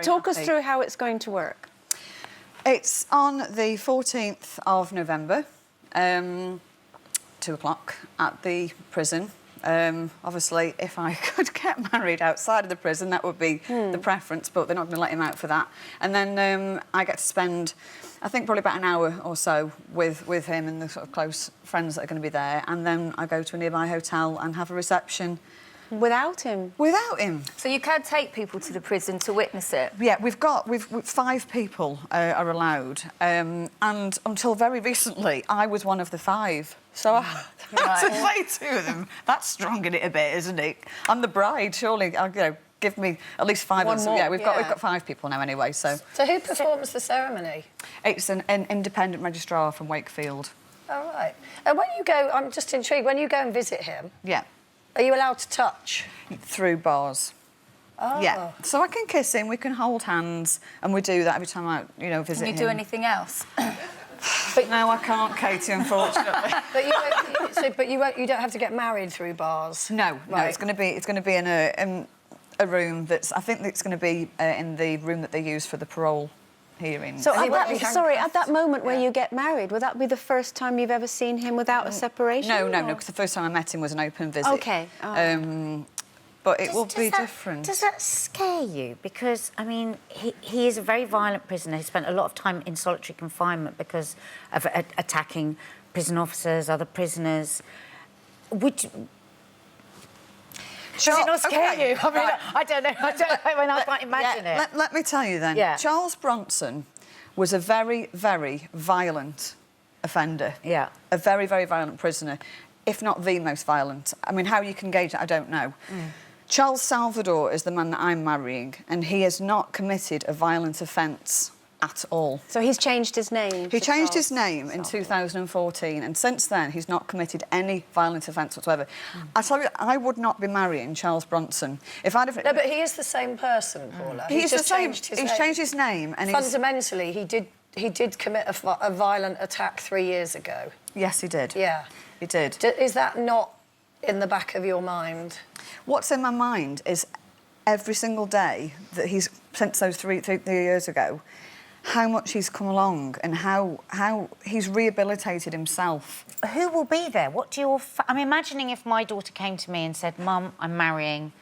Talk us through how it's going to work. It's on the 14th of November, 2 o'clock at the prison. Obviously, if I could get married outside of the prison, that would be the preference, but they're not going to let him out for that. And then I get to spend, I think, probably about an hour or so with him and the sort of close friends that are going to be there. And then I go to a nearby hotel and have a reception. Without him? Without him. So you can take people to the prison to witness it? Yeah, we've 5 people are allowed. And until very recently, I was one of the 5. So I had to say to them, that's stronging it a bit, isn't it? I'm the bride, surely, give me at least 5 One more. Yeah, we've got 5 people now anyway, so... So who performs the ceremony? It's an independent registrar from Wakefield. All right. And when you go, I'm just intrigued, when you go and visit him... Yeah. Are you allowed to touch? Through bars. Oh. Yeah. So I can kiss him, we can hold hands, and we do that every time I, visit him. Can you do anything else? But no, I can't, Katie, unfortunately. But you don't have to get married through bars. No, right. no. It's going to be in a room that's. I think it's going to be in the room that they use for the parole hearings. So at that moment where you get married, would that be the first time you've ever seen him without a separation? No, because the first time I met him was an open visit. OK. Oh. But it will be different. Does that scare you? Because, I mean, he is a very violent prisoner. He spent a lot of time in solitary confinement because of attacking prison officers, other prisoners. Does it not scare you? I mean, I don't know. I can't imagine it. Let me tell you then. Yeah. Charles Bronson was a very, very violent offender. Yeah. A very, very violent prisoner, if not the most violent. I mean, how you can gauge it, I don't know. Charles Salvador is the man that I'm marrying, and he has not committed a violent offence at all. So he's changed his name? He changed his name in 2014, and since then he's not committed any violent offence whatsoever. I tell you, I would not be marrying Charles Bronson if I'd have... No, but he is the same person, Paula. He's just the same. changed his He's name. changed his name, and fundamentally, he did commit a violent attack 3 years ago. Yes, he did. Yeah. He did. Is that not in the back of your mind? What's in my mind is every single day that he's, since those three years ago, how much he's come along and how he's rehabilitated himself. Who will be there? What do your... I'm imagining if my daughter came to me and said, Mum, I'm marrying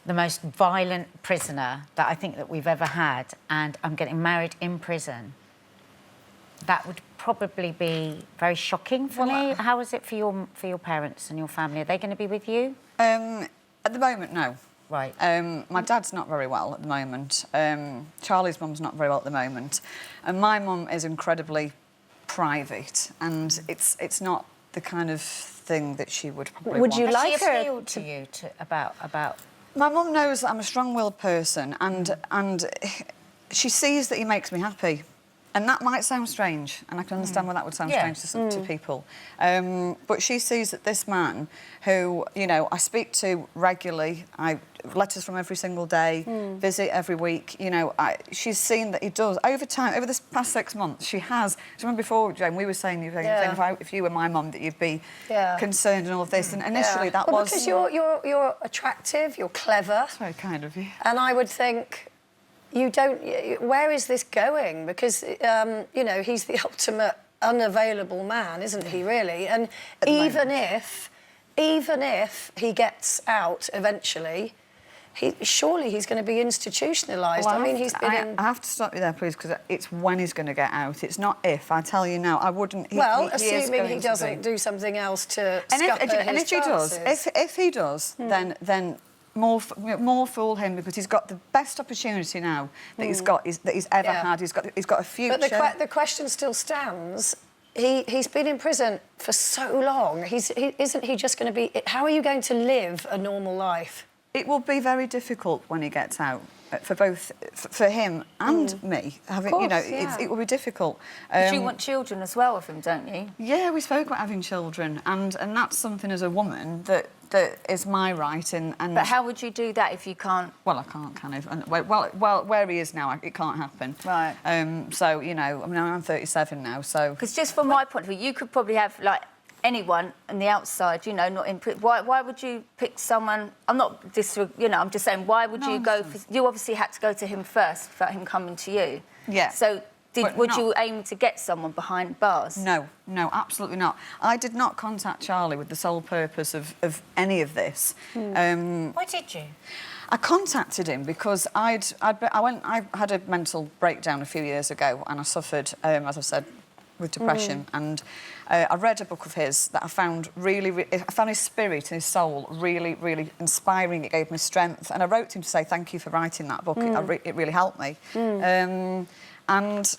the most violent prisoner that I think that we've ever had, and I'm getting married in prison. That would probably be very shocking for me. How is it for your parents and your family? Are they going to be with you? At the moment, no. Right. My dad's not very well at the moment. Charlie's mum's not very well at the moment. And my mum is incredibly private, and it's not the kind of thing that she would probably want. Would you like her appealed to you about... My mum knows that I'm a strong-willed person, and she sees that he makes me happy. And that might sound strange, and I can understand why that would sound strange to people. But she sees that this man, who, I speak to regularly, letters from every single day, visit every week, she's seen that he does. Over time, over this past 6 months, she has... Do you remember before, Jane, we were saying if you were my mum, that you'd be concerned and all of this, and initially that was... Because you're attractive, you're clever. That's very kind of you. And I would think... Where is this going? Because, he's the ultimate unavailable man, isn't he, really? And even if he gets out eventually, surely he's going to be institutionalised. Well, I have to stop you there, please, because it's when he's going to get out. It's not if. I tell you now, I wouldn't... assuming he doesn't do something else to scupper his chances. If he does, then... More fool him, because he's got the best opportunity now that he's ever had. He's got a future. But the question still stands. He's been in prison for so long. Isn't he just going to be... How are you going to live a normal life? It will be very difficult when he gets out, for him and me. It will be difficult. But you want children as well with him, don't you? Yeah, we spoke about having children, and that's something as a woman that is my right. And but how would you do that if you can't? Well, I can't, kind of. And, well, where he is now, it can't happen. Right. So I'm 37 now, so... Because just from my point of view, you could probably have, like, anyone on the outside, you know, not in prison. Why would you pick someone? I'm not you know, I'm just saying, why would you go for... You obviously had to go to him first without him coming to you. Yeah. So would you aim to get someone behind bars? No, absolutely not. I did not contact Charlie with the sole purpose of any of this. Why did you? I contacted him because I had a mental breakdown a few years ago, and I suffered, as I said, with depression. And I read a book of his that I found I found his spirit and his soul really, really inspiring. It gave me strength, and I wrote to him to say thank you for writing that book. It really helped me. And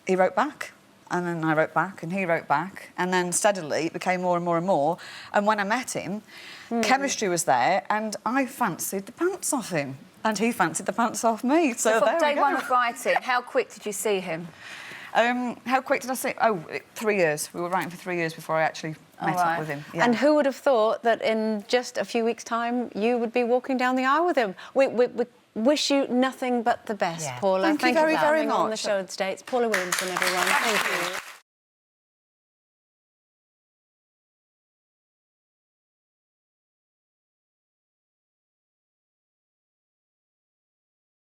he wrote back. And then I wrote back, and he wrote back, and then steadily it became more and more and more. And when I met him, chemistry was there, and I fancied the pants off him, and he fancied the pants off me. So from there day we go. one of writing, how quick did you see him? How quick did I see? Oh, 3 years. We were writing for 3 years before I actually met up with him. Yeah. And who would have thought that in just a few weeks' time you would be walking down the aisle with him? We wish you nothing but the best, Paula. Thank you very, very much. On the show today. It's Paula Williamson, everyone. Thank you.